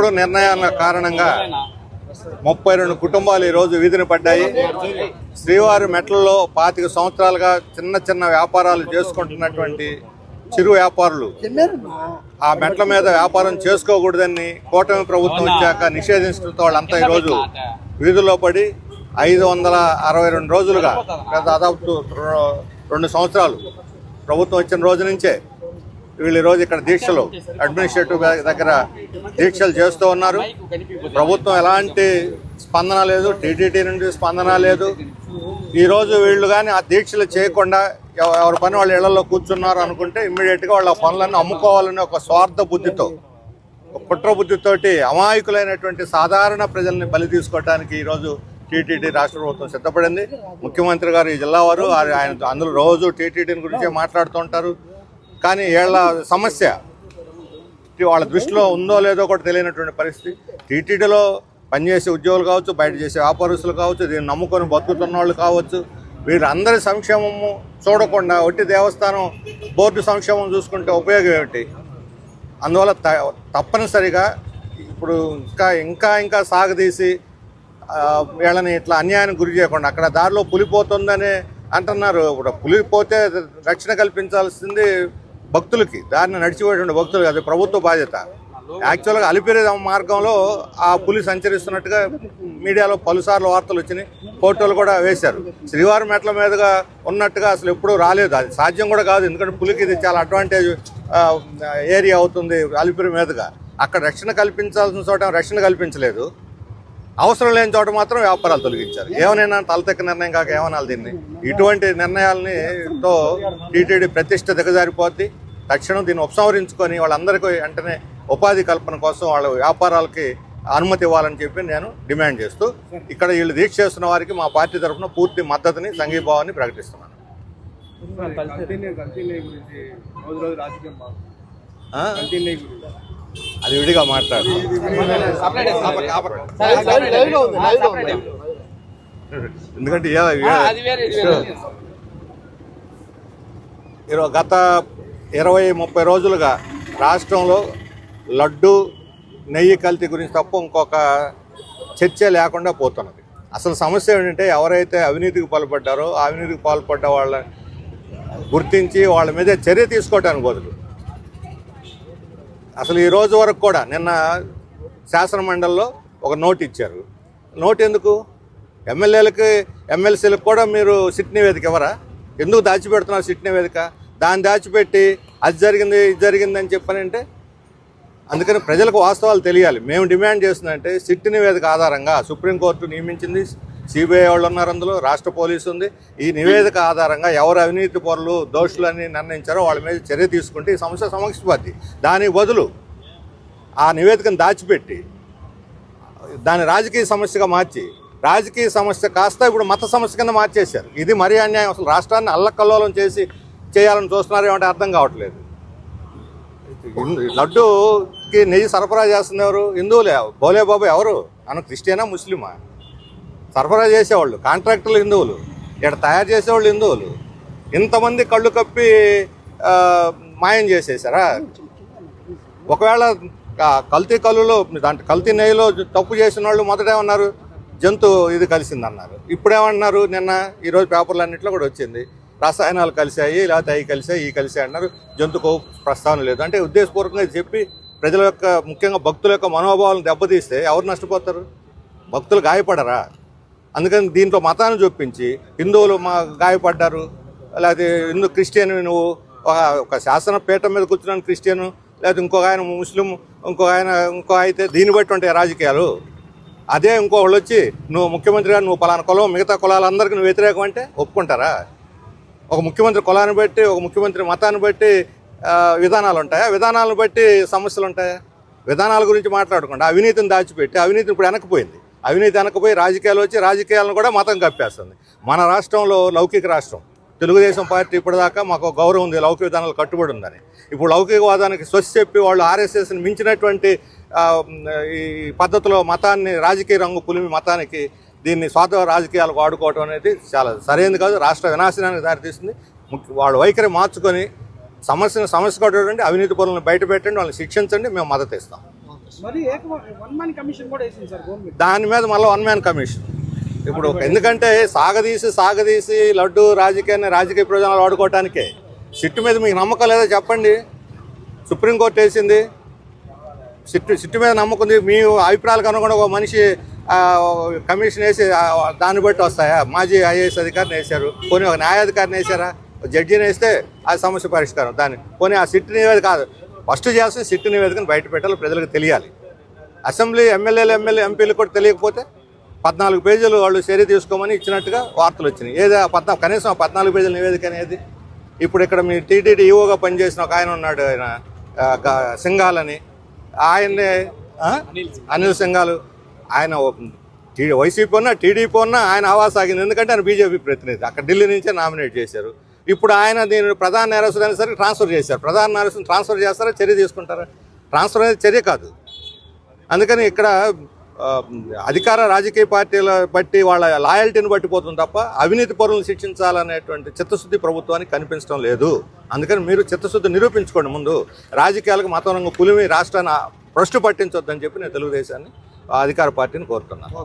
తప్పుడు నిర్ణయాల కారణంగా 32 కుటుంబాలు ఈరోజు వీధిన పడ్డాయి. శ్రీవారి మెట్లలో 25 సంవత్సరాలుగా చిన్న చిన్న వ్యాపారాలు చేసుకుంటున్నటువంటి చిరు వ్యాపారులు ఆ మెట్ల మీద వ్యాపారం చేసుకోకూడదని కూటమి ప్రభుత్వం వచ్చాక నిషేధించడంతో వాళ్ళంతా ఈరోజు వీధుల్లో పడి 562 రోజులుగా దాదాపు 2 సంవత్సరాలు ప్రభుత్వం వచ్చిన రోజు నుంచే వీళ్ళు ఈరోజు ఇక్కడ దీక్షలు అడ్మినిస్ట్రేటివ్ దగ్గర దీక్షలు చేస్తూ ఉన్నారు. ప్రభుత్వం ఎలాంటి స్పందన లేదు, టీటీడీ నుండి స్పందన లేదు. ఈరోజు వీళ్ళు కానీ ఆ దీక్షలు చేయకుండా ఎవరి పని వాళ్ళ ఇళ్లలో కూర్చున్నారు అనుకుంటే ఇమ్మీడియట్గా వాళ్ళ పనులన్నీ అమ్ముకోవాలని ఒక స్వార్థ బుద్ధితో, కుట్ర బుద్ధితోటి అమాయకులైనటువంటి సాధారణ ప్రజల్ని బలి తీసుకోవడానికి ఈరోజు టీటీడీ రాష్ట్ర ప్రభుత్వం సిద్ధపడింది. ముఖ్యమంత్రి గారు ఈ జిల్లా వారు ఆయన అందులో రోజు టీటీడీని గురించే మాట్లాడుతూ ఉంటారు. కానీ వీళ్ళ సమస్య వాళ్ళ దృష్టిలో ఉందో లేదో కూడా తెలియనటువంటి పరిస్థితి. టీటీడీలో పనిచేసే ఉద్యోగులు కావచ్చు, బయట చేసే వ్యాపారస్తులు కావచ్చు, దీన్ని నమ్ముకొని బతుకుతున్న వాళ్ళు కావచ్చు, వీళ్ళందరి సంక్షేమము చూడకుండా ఒట్టి దేవస్థానం బోర్డు సంక్షేమం చూసుకుంటే ఉపయోగం ఏమిటి? అందువల్ల తప్పనిసరిగా ఇప్పుడు ఇంకా సాగదీసి వీళ్ళని ఇట్లా అన్యాయానికి గురి చేయకుండా, అక్కడ దారిలో పులిపోతుందని అంటున్నారు. ఇప్పుడు పులిపోతే రక్షణ కల్పించాల్సింది భక్తులకి, దారిని నడిచిపోయేటువంటి భక్తులు, అది ప్రభుత్వ బాధ్యత. యాక్చువల్గా అలిపిరి మార్గంలో ఆ పులి సంచరిస్తున్నట్టుగా మీడియాలో పలుసార్లు వార్తలు వచ్చినాయి, ఫోటోలు కూడా వేశారు. శ్రీవారి మెట్ల మీదుగా ఉన్నట్టుగా అసలు ఎప్పుడూ రాలేదు, అది సాధ్యం కూడా కాదు. ఎందుకంటే పులికి ఇది చాలా అడ్వాంటేజ్ ఏరియా అవుతుంది అలిపిరి మీదుగా. అక్కడ రక్షణ కల్పించాల్సిన చోట రక్షణ కల్పించలేదు, అవసరం లేని చోట మాత్రం వ్యాపారాలు తొలగించారు. ఏమైనా తలతెక్క నిర్ణయం కాక ఏమనాలి దీన్ని? ఇటువంటి నిర్ణయాలని తో టీటీడీ ప్రతిష్ట దిగజారిపోద్ది. తక్షణం దీన్ని ఉపసంహరించుకొని వాళ్ళందరికీ వెంటనే ఉపాధి కల్పన కోసం వాళ్ళ వ్యాపారాలకి అనుమతి ఇవ్వాలని చెప్పి నేను డిమాండ్ చేస్తూ ఇక్కడ వీళ్ళు దీక్ష చేస్తున్న వారికి మా పార్టీ తరఫున పూర్తి మద్దతుని, సంఘీభావాన్ని ప్రకటిస్తున్నాను. అది విడిగా మాట్లాడు. ఎందుకంటే గత 20-30 రోజులుగా రాష్ట్రంలో లడ్డు, నెయ్యి కల్తీ గురించి తప్ప ఇంకొక చర్చ లేకుండా పోతున్నది. అసలు సమస్య ఏంటంటే ఎవరైతే అవినీతికి పాల్పడ్డారో ఆ అవినీతికి పాల్పడ్డ వాళ్ళని గుర్తించి వాళ్ళ మీద చర్య తీసుకోవడానికి బదులు అసలు ఈ రోజు వరకు కూడా నిన్న శాసనమండలిలో ఒక నోట్ ఇచ్చారు. నోట్ ఎందుకు? ఎమ్మెల్యేలకి, ఎమ్మెల్సీలకు కూడా మీరు సిట్ నివేదిక ఇవ్వరా? ఎందుకు దాచిపెడుతున్నారు సిట్ నివేదిక? దాన్ని దాచిపెట్టి అది జరిగింది ఇది జరిగింది అని చెప్పనంటే, అందుకని ప్రజలకు వాస్తవాలు తెలియాలి. మేము డిమాండ్ చేస్తుందంటే సిట్ నివేదిక ఆధారంగా సుప్రీంకోర్టు నియమించింది, సిబిఐ వాళ్ళు ఉన్నారు, అందులో రాష్ట్ర పోలీసు ఉంది. ఈ నివేదిక ఆధారంగా ఎవరు అవినీతి పరులు, దోషులని నిర్ణయించారో వాళ్ళ మీద చర్య తీసుకుంటే ఈ సమస్య సమక్షిపోద్ది. దానికి బదులు ఆ నివేదికను దాచిపెట్టి దాన్ని రాజకీయ సమస్యగా మార్చి, రాజకీయ సమస్య కాస్త ఇప్పుడు మత సమస్య కింద మార్చేశారు. ఇది మరీ అన్యాయం. అసలు రాష్ట్రాన్ని అల్లకల్లోలం చేయాలని చూస్తున్నారు ఏమంటే అర్థం కావట్లేదు. లడ్డూకి నెయ్యి సరఫరా చేస్తుంది ఎవరు? హిందువులే. భోలే బాబు ఎవరు? అన్న క్రిస్టియనా, ముస్లిమా? సరఫరా చేసేవాళ్ళు కాంట్రాక్టర్లు హిందువులు, ఇక్కడ తయారు చేసేవాళ్ళు హిందువులు. ఇంతమంది కళ్ళు కప్పి మాయం చేసేసారా? ఒకవేళ కల్తీ కళ్ళులో దాంట్లో కల్తీ నెయ్యిలో తప్పు చేసిన వాళ్ళు మొదట ఏమన్నారు? జంతు ఇది కలిసిందన్నారు. ఇప్పుడేమన్నారు? నిన్న ఈరోజు పేపర్లన్నింటిలో కూడా వచ్చింది, రసాయనాలు కలిసాయి, లేకపోతే అవి కలిసాయి, ఈ కలిసాయి అన్నారు. జంతుకు ప్రస్తావన లేదు. అంటే ఉద్దేశపూర్వకంగా చెప్పి ప్రజల యొక్క, ముఖ్యంగా భక్తుల యొక్క మనోభావాలను దెబ్బతీస్తే ఎవరు నష్టపోతారు? భక్తులు గాయపడరా? అందుకని దీంట్లో మతాన్ని చూపించి హిందువులు గాయపడ్డారు, లేకపోతే క్రిస్టియన్, నువ్వు ఒక శాసన పీఠం మీద కూర్చున్నాను క్రిస్టియను, లేకపోతే ఇంకొక ఆయన ముస్లిం, ఇంకో అయితే దీన్ని బట్టి ఉంటాయి రాజకీయాలు. అదే ఇంకోళ్ళు వచ్చి నువ్వు ముఖ్యమంత్రిగా నువ్వు పలానా కులం, మిగతా కులాలందరికీ నువ్వు వ్యతిరేకం అంటే ఒప్పుకుంటారా? ఒక ముఖ్యమంత్రి కులాన్ని బట్టి, ఒక ముఖ్యమంత్రి మతాన్ని బట్టి విధానాలు ఉంటాయా? విధానాలను బట్టి సమస్యలు ఉంటాయా? విధానాల గురించి మాట్లాడకుండా అవినీతిని దాచిపెట్టి, అవినీతి ఇప్పుడు వెనకపోయింది, అవినీతి వెనకపోయి రాజకీయాలు వచ్చి రాజకీయాలను కూడా మతం కప్పేస్తుంది. మన రాష్ట్రంలో లౌకిక రాష్ట్రం, తెలుగుదేశం పార్టీ ఇప్పటిదాకా మాకు గౌరవం ఉంది, లౌకిక విధానాలు కట్టుబడి ఉందని. ఇప్పుడు లౌకికవాదానికి స్వచ్ఛ చెప్పి వాళ్ళు ఆర్ఎస్ఎస్ని మించినటువంటి ఈ పద్ధతిలో మతాన్ని, రాజకీయ రంగు పులిమి మతానికి దీన్ని స్వార్థ రాజకీయాలకు వాడుకోవడం అనేది చాలా సరైనది కాదు, రాష్ట్ర వినాశనానికి దారితీస్తుంది. వాళ్ళ వైఖరి మార్చుకొని సమస్య కొట్టండి, అవినీతి పనులను బయట పెట్టండి, వాళ్ళని శిక్షించండి, మేము మద్దతు ఇస్తాం. దాని మీద మళ్ళీ వన్ మ్యాన్ కమిషన్. ఇప్పుడు ఎందుకంటే సాగదీసి లడ్డు రాజకీయ ప్రయోజనాలు వాడుకోవటానికే. సిట్టు మీద మీకు నమ్మకం లేదో చెప్పండి. సుప్రీంకోర్టు వేసింది, సిట్టు మీద నమ్మకుంది. మీ అభిప్రాయాలకు అనుగుణంగా ఒక మనిషి కమిషన్ వేసి దాన్ని బట్టి వస్తాయా? మాజీ ఐఏఎస్ అధికారిని వేశారు, పోనీ ఒక న్యాయాధికారిని వేశారా? జడ్జిని వేస్తే ఆ సమస్య పరిష్కారం. దాన్ని పోనీ ఆ సిట్టు నివేదిక కాదు, ఫస్ట్ చేస్తే సిట్టు నివేదికను బయట పెట్టాలి, ప్రజలకు తెలియాలి. అసెంబ్లీ ఎంపీలు కూడా తెలియకపోతే 14 పేజీలు వాళ్ళు చర్య తీసుకోమని ఇచ్చినట్టుగా వార్తలు వచ్చినాయి. కనీసం 14 పేజీల నివేదిక అనేది. ఇప్పుడు ఇక్కడ మీ టీటీడీ ఈఓగా పనిచేసిన ఒక ఆయన ఉన్నాడు, ఆయన సింఘాల్ అని, ఆయన్ని అనిల్ సింఘాల్, ఆయన వైసీపీ ఉన్నా టీడీపీ ఉన్నా ఆయన హవా సాగింది. ఎందుకంటే ఆయన బీజేపీ ప్రతినిధి, అక్కడ ఢిల్లీ నుంచే నామినేట్ చేశారు. ఇప్పుడు ఆయన దీన్ని ప్రధాన నేరస్తుడైన సరే ట్రాన్స్ఫర్ చేశారు. ప్రధాన నేరస్తుని ట్రాన్స్ఫర్ చేస్తారా, చర్య తీసుకుంటారా? ట్రాన్స్ఫర్ అనేది చర్య కాదు. అందుకని ఇక్కడ అధికార రాజకీయ పార్టీల బట్టి వాళ్ళ లాయల్టీని బట్టి పోతుంది తప్ప అవినీతి పరులను శిక్షించాలనేటువంటి చిత్తశుద్ధి ప్రభుత్వానికి కనిపించడం లేదు. అందుకని మీరు చిత్తశుద్ధి నిరూపించుకోండి ముందు. రాజకీయాలకు మతం రంగు పులిమి రాష్ట్రాన్ని భ్రష్టు పట్టించొద్దని చెప్పి నేను తెలుగుదేశాన్ని అధికార పార్టీని కోరుతున్నాను.